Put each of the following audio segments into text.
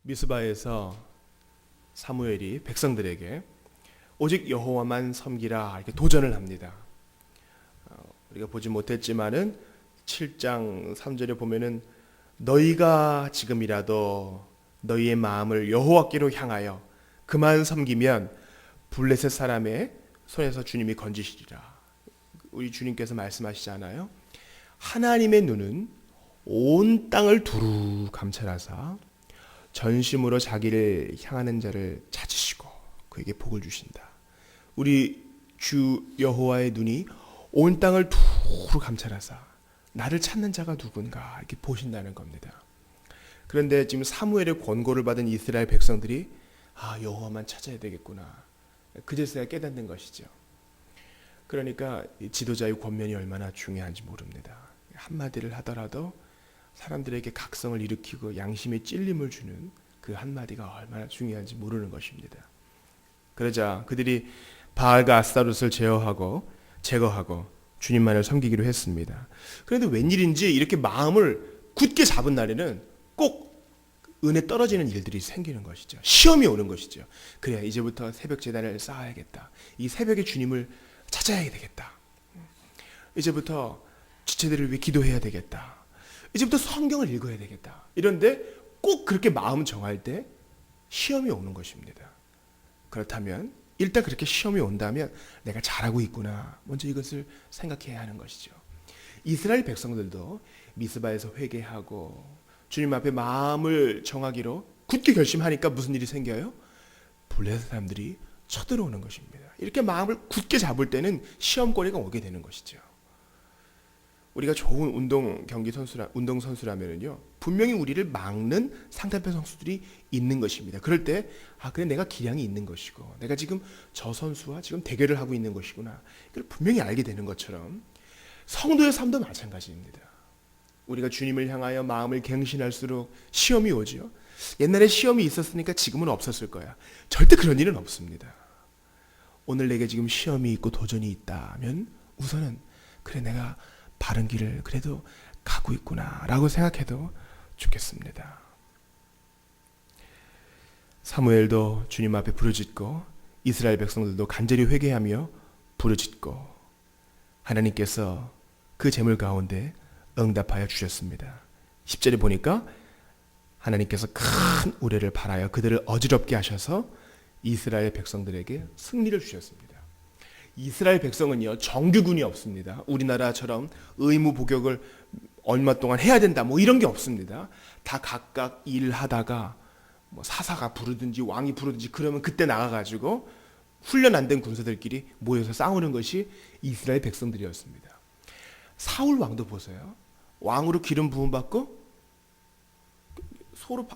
미스바에서 사무엘이 백성들에게 오직 여호와만 섬기라 이렇게 도전을 합니다. 우리가 보지 못했지만은 7장 3절에 보면은 너희가 지금이라도 너희의 마음을 여호와께로 향하여 그만 섬기면 블레셋 사람의 손에서 주님이 건지시리라. 우리 주님께서 말씀하시잖아요. 하나님의 눈은 온 땅을 두루 감찰하사 전심으로 자기를 향하는 자를 찾으시고 그에게 복을 주신다. 우리 주 여호와의 눈이 온 땅을 두루 감찰하사 나를 찾는 자가 누군가 이렇게 보신다는 겁니다. 그런데 지금 사무엘의 권고를 받은 이스라엘 백성들이 여호와만 찾아야 되겠구나. 그제서야 깨닫는 것이죠. 그러니까 지도자의 권면이 얼마나 중요한지 모릅니다. 한마디를 하더라도 사람들에게 각성을 일으키고 양심에 찔림을 주는 그 한마디가 얼마나 중요한지 모르는 것입니다. 그러자 그들이 바알과 아스타롯을 제거하고 주님만을 섬기기로 했습니다. 그런데 웬일인지 이렇게 마음을 굳게 잡은 날에는 꼭 은혜 떨어지는 일들이 생기는 것이죠. 시험이 오는 것이죠. 그래, 이제부터 새벽 제단을 쌓아야겠다. 이 새벽에 주님을 찾아야 되겠다. 이제부터 지체들을 위해 기도해야 되겠다. 이제부터 성경을 읽어야 되겠다. 이런데 꼭 그렇게 마음 정할 때 시험이 오는 것입니다. 그렇다면 일단 그렇게 시험이 온다면 내가 잘하고 있구나. 먼저 이것을 생각해야 하는 것이죠. 이스라엘 백성들도 미스바에서 회개하고 주님 앞에 마음을 정하기로 굳게 결심하니까 무슨 일이 생겨요? 블레셋 사람들이 쳐들어오는 것입니다. 이렇게 마음을 굳게 잡을 때는 시험거리가 오게 되는 것이죠. 우리가 좋은 운동 선수라면요, 분명히 우리를 막는 상대편 선수들이 있는 것입니다. 그럴 때 그래 내가 기량이 있는 것이고 내가 지금 저 선수와 지금 대결을 하고 있는 것이구나. 이걸 분명히 알게 되는 것처럼 성도의 삶도 마찬가지입니다. 우리가 주님을 향하여 마음을 갱신할수록 시험이 오죠. 옛날에 시험이 있었으니까 지금은 없었을 거야. 절대 그런 일은 없습니다. 오늘 내게 지금 시험이 있고 도전이 있다면 우선은 그래 내가 바른 길을 그래도 가고 있구나 라고 생각해도 좋겠습니다. 사무엘도 주님 앞에 부르짖고 이스라엘 백성들도 간절히 회개하며 부르짖고 하나님께서 그 제물 가운데 응답하여 주셨습니다. 10절에 보니까 하나님께서 큰 우레를 발하여 그들을 어지럽게 하셔서 이스라엘 백성들에게 승리를 주셨습니다. 이스라엘 백성은요, 정규군이 없습니다. 우리나라처럼 의무 복역을 얼마 동안 해야 된다 이런 게 없습니다. 다 각각 일하다가 사사가 부르든지 왕이 부르든지 그러면 그때 나가가지고 훈련 안 된 군사들끼리 모여서 싸우는 것이 이스라엘 백성들이었습니다. 사울 왕도 보세요. 왕으로 기름 부음 받고 서로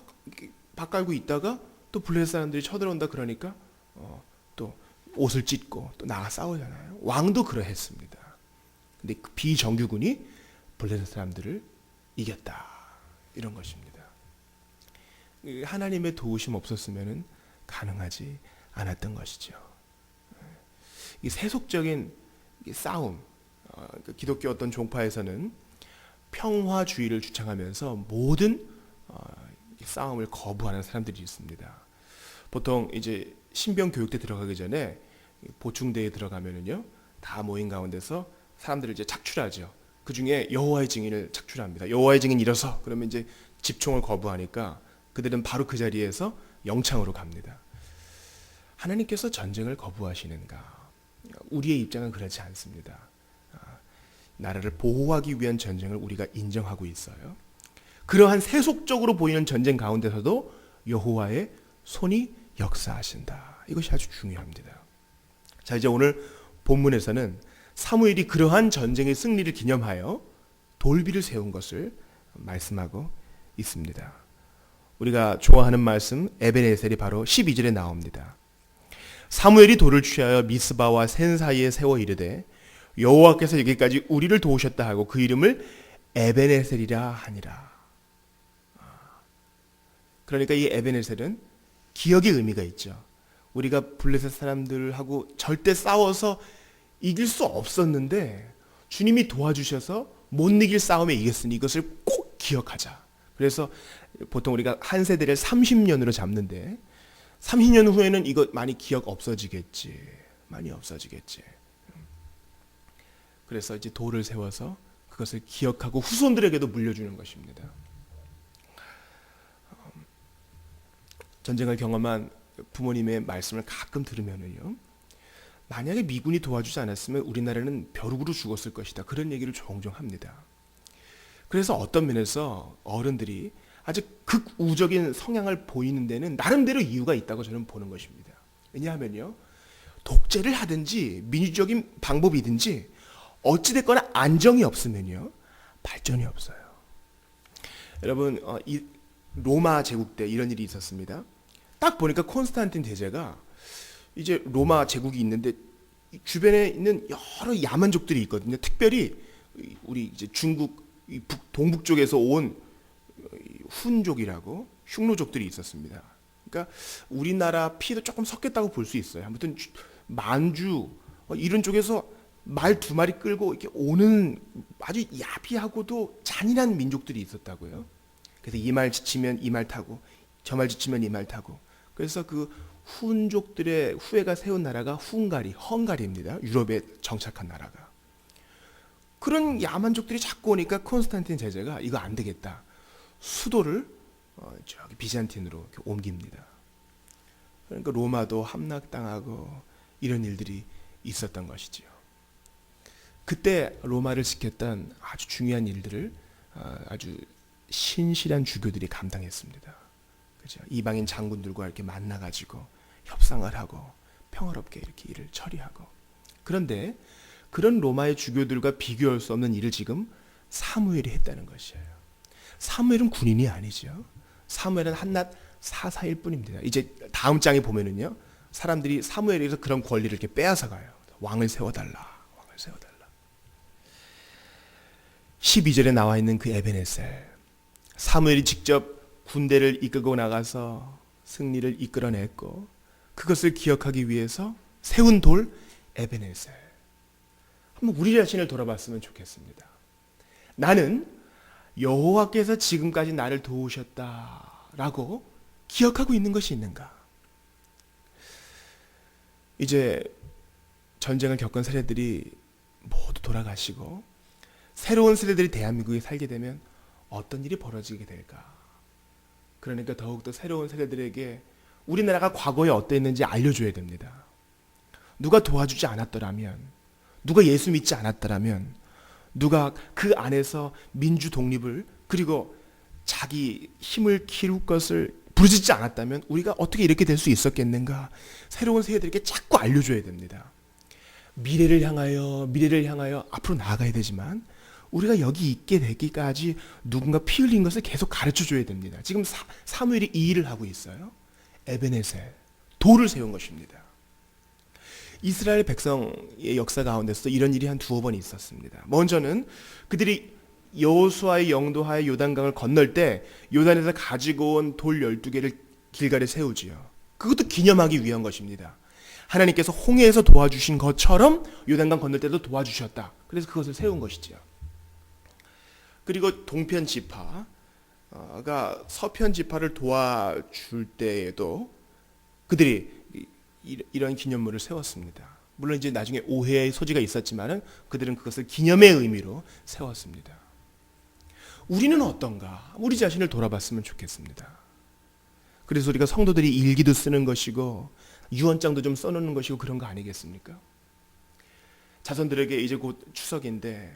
바깔고 있다가 또 블레셋 사람들이 쳐들어온다 그러니까 또 옷을 찢고 또 나가 싸우잖아요. 왕도 그러했습니다. 근데 그 비정규군이 블레셋 사람들을 이겼다. 이런 것입니다. 하나님의 도우심 없었으면 가능하지 않았던 것이죠. 이 세속적인 싸움, 기독교 어떤 종파에서는 평화주의를 주창하면서 모든 싸움을 거부하는 사람들이 있습니다. 보통 이제 신병 교육대 들어가기 전에 보충대에 들어가면은요, 다 모인 가운데서 사람들을 이제 착출하죠. 그 중에 여호와의 증인을 착출합니다. 여호와의 증인 일어서 그러면 이제 집총을 거부하니까 그들은 바로 그 자리에서 영창으로 갑니다. 하나님께서 전쟁을 거부하시는가? 우리의 입장은 그렇지 않습니다. 나라를 보호하기 위한 전쟁을 우리가 인정하고 있어요. 그러한 세속적으로 보이는 전쟁 가운데서도 여호와의 손이 역사하신다. 이것이 아주 중요합니다. 자, 이제 오늘 본문에서는 사무엘이 그러한 전쟁의 승리를 기념하여 돌비를 세운 것을 말씀하고 있습니다. 우리가 좋아하는 말씀 에벤에셀이 바로 12절에 나옵니다. 사무엘이 돌을 취하여 미스바와 센 사이에 세워 이르되 여호와께서 여기까지 우리를 도우셨다 하고 그 이름을 에벤에셀이라 하니라. 그러니까 이 에벤에셀은 기억의 의미가 있죠. 우리가 블레셋 사람들하고 절대 싸워서 이길 수 없었는데 주님이 도와주셔서 못 이길 싸움에 이겼으니 이것을 꼭 기억하자. 그래서 보통 우리가 한 세대를 30년으로 잡는데 30년 후에는 이거 많이 기억 없어지겠지. 많이 없어지겠지. 그래서 이제 도를 세워서 그것을 기억하고 후손들에게도 물려주는 것입니다. 전쟁을 경험한 부모님의 말씀을 가끔 들으면은요, 만약에 미군이 도와주지 않았으면 우리나라는 벼룩으로 죽었을 것이다. 그런 얘기를 종종 합니다. 그래서 어떤 면에서 어른들이 아주 극우적인 성향을 보이는 데는 나름대로 이유가 있다고 저는 보는 것입니다. 왜냐하면요, 독재를 하든지 민주적인 방법이든지 어찌됐거나 안정이 없으면요, 발전이 없어요. 여러분, 이 로마 제국 때 이런 일이 있었습니다. 딱 보니까 콘스탄틴 대제가 이제 로마 제국이 있는데 주변에 있는 여러 야만족들이 있거든요. 특별히 우리 이제 중국 동북 쪽에서 온 훈족이라고 흉노족들이 있었습니다. 그러니까 우리나라 피도 조금 섞였다고 볼 수 있어요. 아무튼 만주 이런 쪽에서 말 두 마리 끌고 이렇게 오는 아주 야비하고도 잔인한 민족들이 있었다고요. 그래서 이 말 지치면 이 말 타고 저 말 지치면 이 말 타고. 그래서 그 훈족들의 후예가 세운 나라가 헝가리입니다. 유럽에 정착한 나라가. 그런 야만족들이 자꾸 오니까 콘스탄틴 제제가 이거 안 되겠다. 수도를 저기 비잔틴으로 이렇게 옮깁니다. 그러니까 로마도 함락당하고 이런 일들이 있었던 것이지요. 그때 로마를 지켰던 아주 중요한 일들을 아주 신실한 주교들이 감당했습니다. 그죠? 이방인 장군들과 이렇게 만나가지고 협상을 하고 평화롭게 이렇게 일을 처리하고. 그런데 그런 로마의 주교들과 비교할 수 없는 일을 지금 사무엘이 했다는 것이에요. 사무엘은 군인이 아니죠. 사무엘은 한낱 사사일 뿐입니다. 이제 다음 장에 보면은요, 사람들이 사무엘에게서 그런 권리를 이렇게 빼앗아 가요. 왕을 세워달라. 12절에 나와 있는 그 에베네셀, 사무엘이 직접 군대를 이끌고 나가서 승리를 이끌어냈고 그것을 기억하기 위해서 세운 돌 에베네셀. 한번 우리 자신을 돌아봤으면 좋겠습니다. 나는 여호와께서 지금까지 나를 도우셨다라고 기억하고 있는 것이 있는가? 이제 전쟁을 겪은 세대들이 모두 돌아가시고 새로운 세대들이 대한민국에 살게 되면 어떤 일이 벌어지게 될까? 그러니까 더욱더 새로운 세대들에게 우리나라가 과거에 어땠는지 알려줘야 됩니다. 누가 도와주지 않았더라면, 누가 예수 믿지 않았더라면, 누가 그 안에서 민주 독립을 그리고 자기 힘을 키울 것을 부르짖지 않았다면 우리가 어떻게 이렇게 될 수 있었겠는가? 새로운 세대들에게 자꾸 알려줘야 됩니다. 미래를 향하여 앞으로 나아가야 되지만 우리가 여기 있게 되기까지 누군가 피 흘린 것을 계속 가르쳐줘야 됩니다. 지금 사무엘이 이 일을 하고 있어요. 에베네셀, 돌을 세운 것입니다. 이스라엘 백성의 역사 가운데서 이런 일이 한 두어 번 있었습니다. 먼저는 그들이 여호수아의 영도하에 요단강을 건널 때 요단에서 가지고 온 돌 12개를 길갈에 세우지요. 그것도 기념하기 위한 것입니다. 하나님께서 홍해에서 도와주신 것처럼 요단강 건널 때도 도와주셨다. 그래서 그것을 세운 것이지요. 그리고 동편 지파가 서편 지파를 도와줄 때에도 그들이 이런 기념물을 세웠습니다. 물론 이제 나중에 오해의 소지가 있었지만은 그들은 그것을 기념의 의미로 세웠습니다. 우리는 어떤가? 우리 자신을 돌아봤으면 좋겠습니다. 그래서 우리가 성도들이 일기도 쓰는 것이고 유언장도 좀 써놓는 것이고 그런 거 아니겠습니까? 자손들에게 이제 곧 추석인데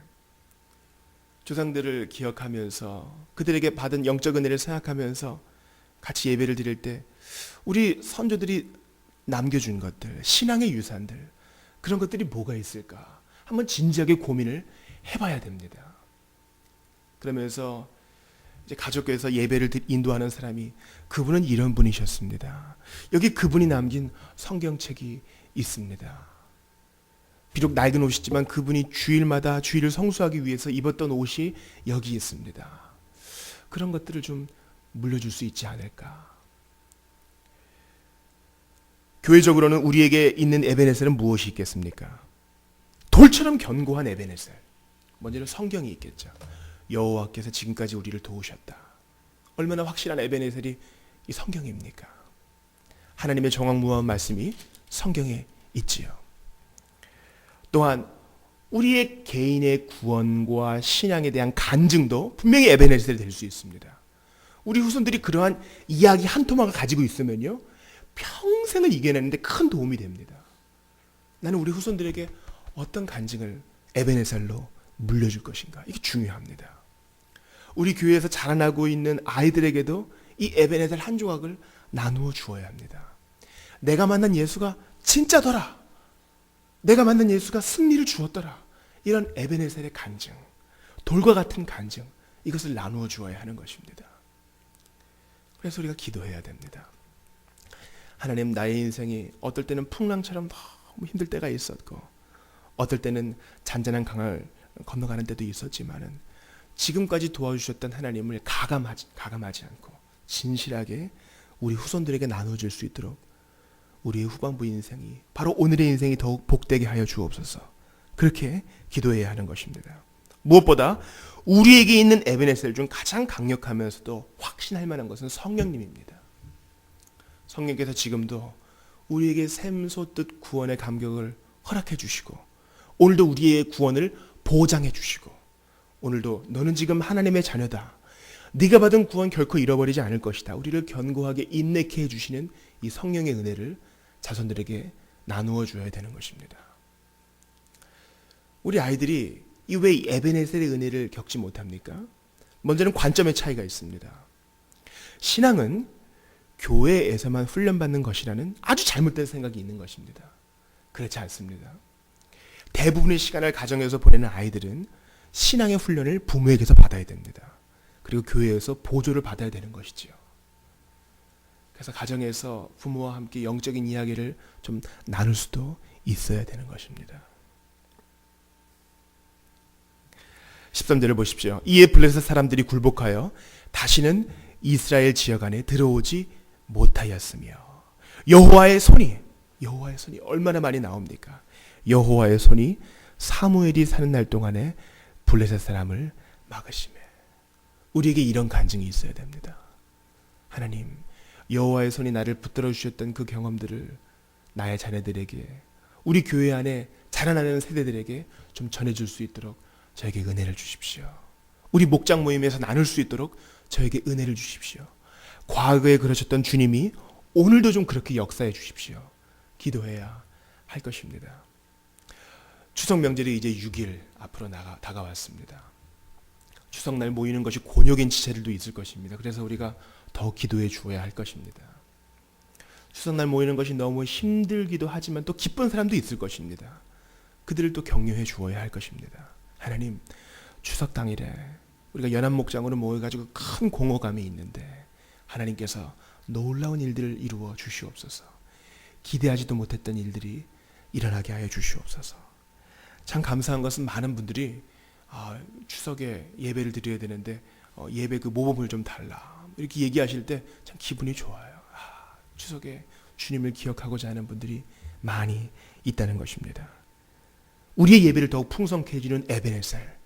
조상들을 기억하면서 그들에게 받은 영적 은혜를 생각하면서 같이 예배를 드릴 때 우리 선조들이 남겨준 것들, 신앙의 유산들, 그런 것들이 뭐가 있을까? 한번 진지하게 고민을 해봐야 됩니다. 그러면서 이제 가족교회에서 예배를 인도하는 사람이 그분은 이런 분이셨습니다. 여기 그분이 남긴 성경책이 있습니다. 비록 낡은 옷이지만 그분이 주일마다 주일을 성수하기 위해서 입었던 옷이 여기 있습니다. 그런 것들을 좀 물려줄 수 있지 않을까? 교회적으로는 우리에게 있는 에베네셀은 무엇이 있겠습니까? 돌처럼 견고한 에베네셀. 먼저는 성경이 있겠죠. 여호와께서 지금까지 우리를 도우셨다. 얼마나 확실한 에베네셀이 이 성경입니까? 하나님의 정확무한 말씀이 성경에 있지요. 또한 우리의 개인의 구원과 신앙에 대한 간증도 분명히 에베네셀이 될 수 있습니다. 우리 후손들이 그러한 이야기 한 토막을 가지고 있으면요, 평생을 이겨내는데 큰 도움이 됩니다. 나는 우리 후손들에게 어떤 간증을 에베네셀로 물려줄 것인가? 이게 중요합니다. 우리 교회에서 자라나고 있는 아이들에게도 이 에베네셀 한 조각을 나누어 주어야 합니다. 내가 만난 예수가 진짜더라. 내가 만난 예수가 승리를 주었더라. 이런 에베네셀의 간증, 돌과 같은 간증, 이것을 나누어 주어야 하는 것입니다. 그래서 우리가 기도해야 됩니다. 하나님, 나의 인생이 어떨 때는 풍랑처럼 너무 힘들 때가 있었고, 어떨 때는 잔잔한 강을 건너가는 때도 있었지만은 지금까지 도와주셨던 하나님을 가감하지 않고 진실하게 우리 후손들에게 나눠줄 수 있도록 우리의 후반부 인생이, 바로 오늘의 인생이 더욱 복되게 하여 주옵소서. 그렇게 기도해야 하는 것입니다. 무엇보다 우리에게 있는 에베네셀 중 가장 강력하면서도 확신할 만한 것은 성령님입니다. 성령께서 지금도 우리에게 샘솟듯 구원의 감격을 허락해 주시고, 오늘도 우리의 구원을 보장해 주시고, 오늘도 너는 지금 하나님의 자녀다, 네가 받은 구원 결코 잃어버리지 않을 것이다, 우리를 견고하게 인내케 해주시는 이 성령의 은혜를 자손들에게 나누어 줘야 되는 것입니다. 우리 아이들이 이 왜 에베네셀의 은혜를 겪지 못합니까? 먼저는 관점의 차이가 있습니다. 신앙은 교회에서만 훈련받는 것이라는 아주 잘못된 생각이 있는 것입니다. 그렇지 않습니다. 대부분의 시간을 가정에서 보내는 아이들은 신앙의 훈련을 부모에게서 받아야 됩니다. 그리고 교회에서 보조를 받아야 되는 것이지요. 그래서 가정에서 부모와 함께 영적인 이야기를 좀 나눌 수도 있어야 되는 것입니다. 13절을 보십시오. 이에 블레셋 사람들이 굴복하여 다시는 이스라엘 지역 안에 들어오지 못하였으며, 여호와의 손이 얼마나 많이 나옵니까? 여호와의 손이 사무엘이 사는 날 동안에 블레셋 사람을 막으시매. 우리에게 이런 간증이 있어야 됩니다. 하나님, 여호와의 손이 나를 붙들어 주셨던 그 경험들을 나의 자녀들에게, 우리 교회 안에 자라나는 세대들에게 좀 전해줄 수 있도록 저에게 은혜를 주십시오. 우리 목장 모임에서 나눌 수 있도록 저에게 은혜를 주십시오. 과거에 그러셨던 주님이 오늘도 좀 그렇게 역사해 주십시오. 기도해야 할 것입니다. 추석 명절이 이제 6일 앞으로 다가왔습니다. 추석날 모이는 것이 곤욕인 지체들도 있을 것입니다. 그래서 우리가 더 기도해 주어야 할 것입니다. 추석날 모이는 것이 너무 힘들기도 하지만 또 기쁜 사람도 있을 것입니다. 그들을 또 격려해 주어야 할 것입니다. 하나님, 추석 당일에 우리가 연합목장으로 모여가지고 큰 공허감이 있는데 하나님께서 놀라운 일들을 이루어 주시옵소서. 기대하지도 못했던 일들이 일어나게 하여 주시옵소서. 참 감사한 것은 많은 분들이 추석에 예배를 드려야 되는데 예배 그 모범을 좀 달라, 이렇게 얘기하실 때 참 기분이 좋아요. 추석에 주님을 기억하고자 하는 분들이 많이 있다는 것입니다. 우리의 예배를 더욱 풍성케 해주는 에베네셀,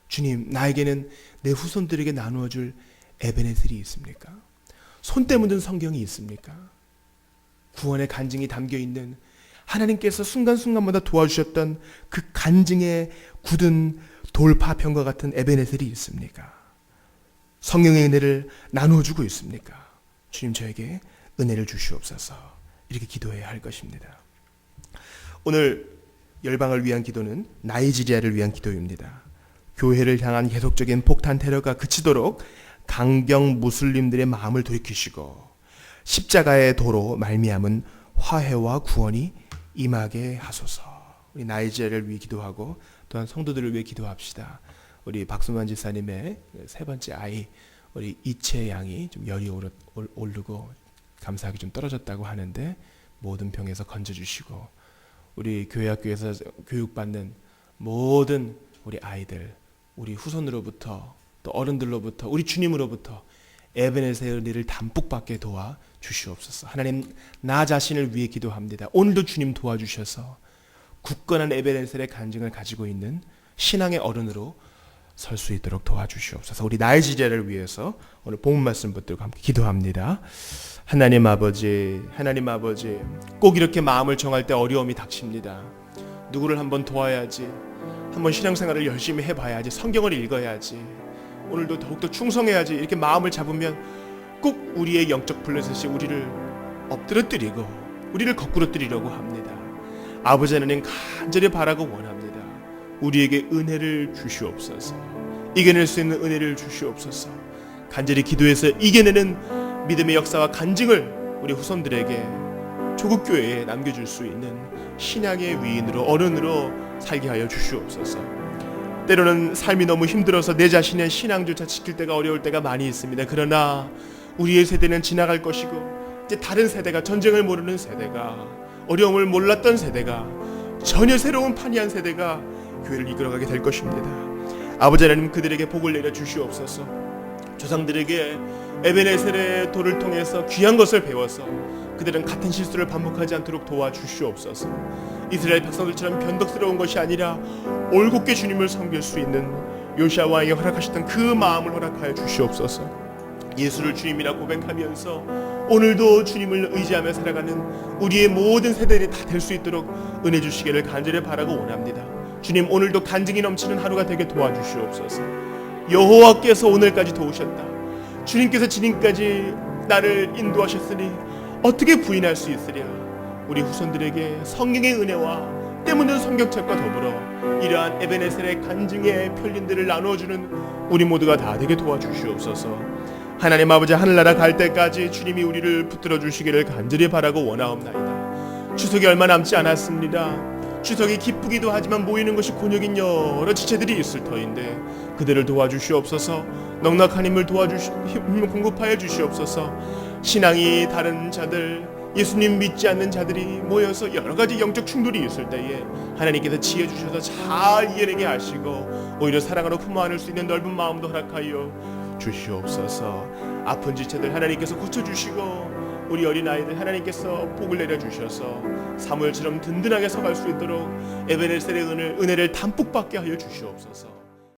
주님, 나에게는 내 후손들에게 나누어 줄 에베네셀이 있습니까? 손때 묻은 성경이 있습니까? 구원의 간증이 담겨있는, 하나님께서 순간순간마다 도와주셨던 그 간증에 굳은 돌파편과 같은 에베네셀이 있습니까? 성령의 은혜를 나누어 주고 있습니까? 주님, 저에게 은혜를 주시옵소서. 이렇게 기도해야 할 것입니다. 오늘 열방을 위한 기도는 나이지리아를 위한 기도입니다. 교회를 향한 계속적인 폭탄 테러가 그치도록 강경 무슬림들의 마음을 돌이키시고 십자가의 도로 말미암은 화해와 구원이 임하게 하소서. 우리 나이지리아를 위해 기도하고 또한 성도들을 위해 기도합시다. 우리 박수만 지사님의 세 번째 아이 우리 이채 양이 좀 열이 오르고 감사하게 좀 떨어졌다고 하는데 모든 병에서 건져주시고, 우리 교회학교에서 교육받는 모든 우리 아이들, 우리 후손으로부터 또 어른들로부터 우리 주님으로부터 에베네셀의 은혜를 담뿍 받게 도와 주시옵소서. 하나님, 나 자신을 위해 기도합니다. 오늘도 주님 도와주셔서 굳건한 에베네셀의 간증을 가지고 있는 신앙의 어른으로 설 수 있도록 도와주시옵소서. 우리 나의 지제를 위해서 오늘 본문 말씀 붙들고 함께 기도합니다. 하나님 아버지, 꼭 이렇게 마음을 정할 때 어려움이 닥칩니다. 누구를 한번 도와야지, 한번 신앙생활을 열심히 해봐야지, 성경을 읽어야지, 오늘도 더욱더 충성해야지, 이렇게 마음을 잡으면 꼭 우리의 영적 블레셋이 우리를 엎드러뜨리고 우리를 거꾸로뜨리려고 합니다. 아버지 하나님, 간절히 바라고 원합니다. 우리에게 은혜를 주시옵소서. 이겨낼 수 있는 은혜를 주시옵소서. 간절히 기도해서 이겨내는 믿음의 역사와 간증을 우리 후손들에게, 조국 교회에 남겨줄 수 있는 신앙의 위인으로, 어른으로 살게 하여 주시옵소서. 때로는 삶이 너무 힘들어서 내 자신의 신앙조차 지킬 때가 어려울 때가 많이 있습니다. 그러나 우리의 세대는 지나갈 것이고, 이제 다른 세대가, 전쟁을 모르는 세대가, 어려움을 몰랐던 세대가, 전혀 새로운 판이한 세대가 교회를 이끌어가게 될 것입니다. 아버지 하나님, 그들에게 복을 내려 주시옵소서. 조상들에게 에베네셀의 돌을 통해서 귀한 것을 배워서 그들은 같은 실수를 반복하지 않도록 도와주시옵소서. 이스라엘 백성들처럼 변덕스러운 것이 아니라 올곧게 주님을 섬길 수 있는 요시아 왕이 허락하셨던 그 마음을 허락하여 주시옵소서. 예수를 주님이라 고백하면서 오늘도 주님을 의지하며 살아가는 우리의 모든 세대들이 다 될 수 있도록 은혜 주시기를 간절히 바라고 원합니다. 주님, 오늘도 간증이 넘치는 하루가 되게 도와주시옵소서. 여호와께서 오늘까지 도우셨다. 주님께서 지금까지 나를 인도하셨으니 어떻게 부인할 수 있으랴. 우리 후손들에게 성령의 은혜와 때묻는 성경책과 더불어 이러한 에베네셀의 간증의 편린들을 나누어주는 우리 모두가 다 되게 도와주시옵소서. 하나님 아버지, 하늘나라 갈 때까지 주님이 우리를 붙들어 주시기를 간절히 바라고 원하옵나이다. 추석이 얼마 남지 않았습니다. 추석이 기쁘기도 하지만 모이는 것이 곤욕인 여러 지체들이 있을 터인데 그들을 도와주시옵소서. 넉넉한 힘을 힘을 공급하여 주시옵소서. 신앙이 다른 자들, 예수님 믿지 않는 자들이 모여서 여러 가지 영적 충돌이 있을 때에 하나님께서 지혜 주셔서 잘 이겨내게 하시고 오히려 사랑으로 품어 안을 수 있는 넓은 마음도 허락하여 주시옵소서. 아픈 지체들 하나님께서 고쳐주시고 우리 어린아이들 하나님께서 복을 내려주셔서 사무엘처럼 든든하게 서갈 수 있도록 에베네셀의 은혜를 담뿍 받게 하여 주시옵소서.